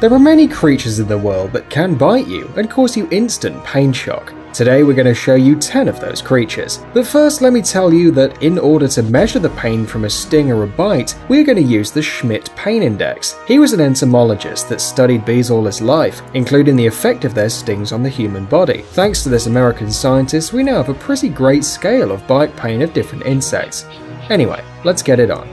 There are many creatures in the world that can bite you and cause you instant pain shock. Today we're going to show you 10 of those creatures. But first let me tell you that in order to measure the pain from a sting or a bite, we're going to use the Schmidt Pain Index. He was an entomologist that studied bees all his life, including the effect of their stings on the human body. Thanks to this American scientist, we now have a pretty great scale of bite pain of different insects. Anyway, let's get it on.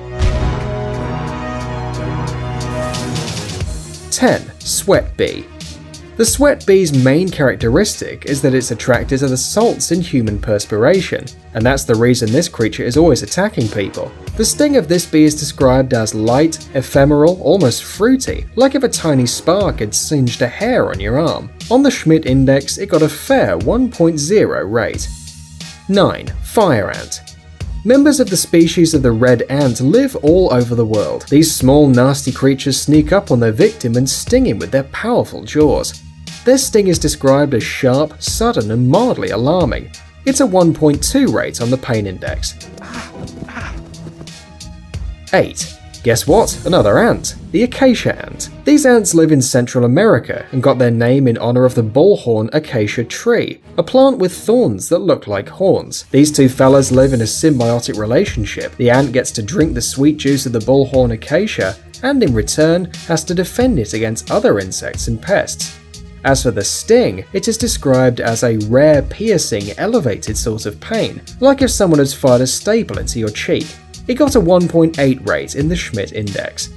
10. Sweat bee. The sweat bee's main characteristic is that it's attracted to the salts in human perspiration, and that's the reason this creature is always attacking people. The sting of this bee is described as light, ephemeral, almost fruity, like if a tiny spark had singed a hair on your arm. On the Schmidt Index, it got a fair 1.0 rate. 9. Fire ant. Members of the species of the red ant live all over the world. These small, nasty creatures sneak up on their victim and sting him with their powerful jaws. Their sting is described as sharp, sudden, and mildly alarming. It's a 1.2 rate on the pain index. 8. Guess what? Another ant. The acacia ant. These ants live in Central America and got their name in honor of the bullhorn acacia tree, a plant with thorns that look like horns. These two fellas live in a symbiotic relationship. The ant gets to drink the sweet juice of the bullhorn acacia and in return has to defend it against other insects and pests. As for the sting, it is described as a rare, piercing, elevated sort of pain, like if someone has fired a staple into your cheek. It got a 1.8 rate in the Schmidt Index.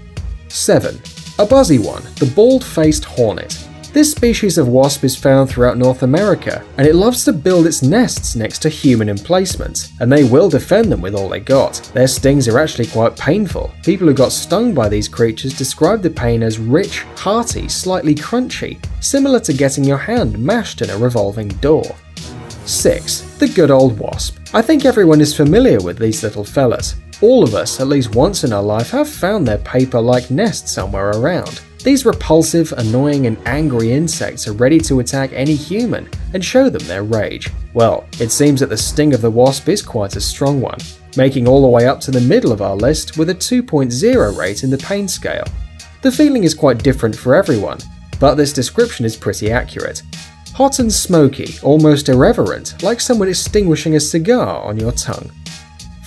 7. A buzzy one, the bald-faced hornet. This species of wasp is found throughout North America, and it loves to build its nests next to human emplacements, and they will defend them with all they got. Their stings are actually quite painful. People who got stung by these creatures describe the pain as rich, hearty, slightly crunchy, similar to getting your hand mashed in a revolving door. 6. The good old wasp. I think everyone is familiar with these little fellas. All of us, at least once in our life, have found their paper-like nest somewhere around. These repulsive, annoying, and angry insects are ready to attack any human and show them their rage. Well, it seems that the sting of the wasp is quite a strong one, making all the way up to the middle of our list with a 2.0 rate in the pain scale. The feeling is quite different for everyone, but this description is pretty accurate. Hot and smoky, almost irreverent, like someone extinguishing a cigar on your tongue.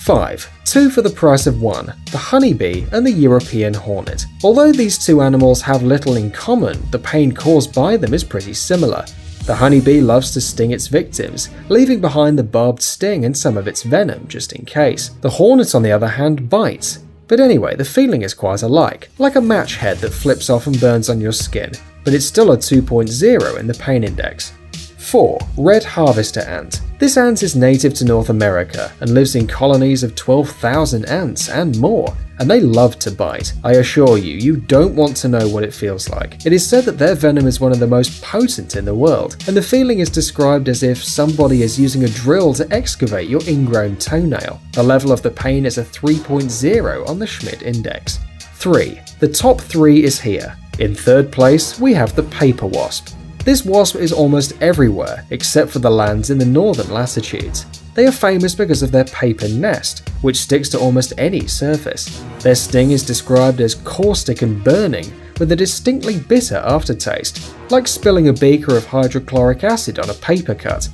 5. 2 for the price of 1, the honeybee and the European hornet. Although these two animals have little in common, the pain caused by them is pretty similar. The honeybee loves to sting its victims, leaving behind the barbed sting and some of its venom just in case. The hornet, on the other hand, bites. But anyway, the feeling is quite alike, like a match head that flips off and burns on your skin, but it's still a 2.0 in the pain index. 4. Red harvester ant. This ant is native to North America and lives in colonies of 12,000 ants and more, and they love to bite. I assure you, you don't want to know what it feels like. It is said that their venom is one of the most potent in the world, and the feeling is described as if somebody is using a drill to excavate your ingrown toenail. The level of the pain is a 3.0 on the Schmidt Index. 3. The top 3 is here. In third place, we have the paper wasp. This wasp is almost everywhere except for the lands in the northern latitudes. They are famous because of their paper nest, which sticks to almost any surface. Their sting is described as caustic and burning, with a distinctly bitter aftertaste, like spilling a beaker of hydrochloric acid on a paper cut.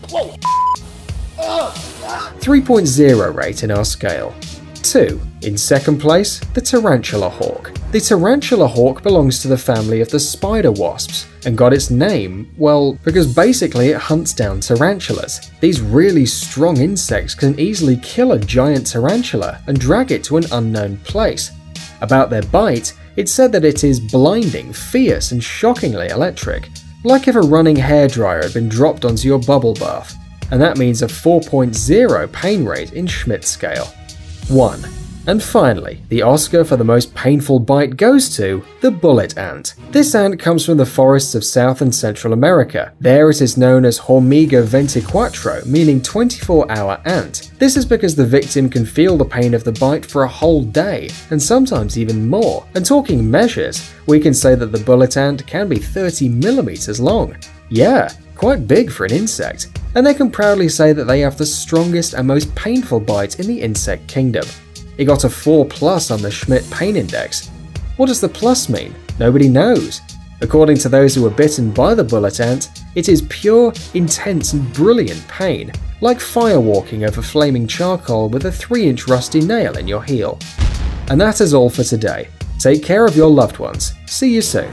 3.0 rate in our scale. 2. In second place, the tarantula hawk. The tarantula hawk belongs to the family of the spider wasps and got its name, well, because basically it hunts down tarantulas. These really strong insects can easily kill a giant tarantula and drag it to an unknown place. About their bite, it's said that it is blinding, fierce, and shockingly electric, like if a running hairdryer had been dropped onto your bubble bath, and that means a 4.0 pain rate in Schmidt scale. 1. And finally, the Oscar for the most painful bite goes to the bullet ant. This ant comes from the forests of South and Central America. There it is known as Hormiga 24, meaning 24-hour ant. This is because the victim can feel the pain of the bite for a whole day, and sometimes even more. And talking measures, we can say that the bullet ant can be 30 millimeters long. Yeah, quite big for an insect. And they can proudly say that they have the strongest and most painful bite in the insect kingdom. It got a 4+ on the Schmidt Pain Index. What does the plus mean? Nobody knows. According to those who were bitten by the bullet ant, it is pure, intense and brilliant pain, like firewalking over flaming charcoal with a 3-inch rusty nail in your heel. And that is all for today. Take care of your loved ones. See you soon.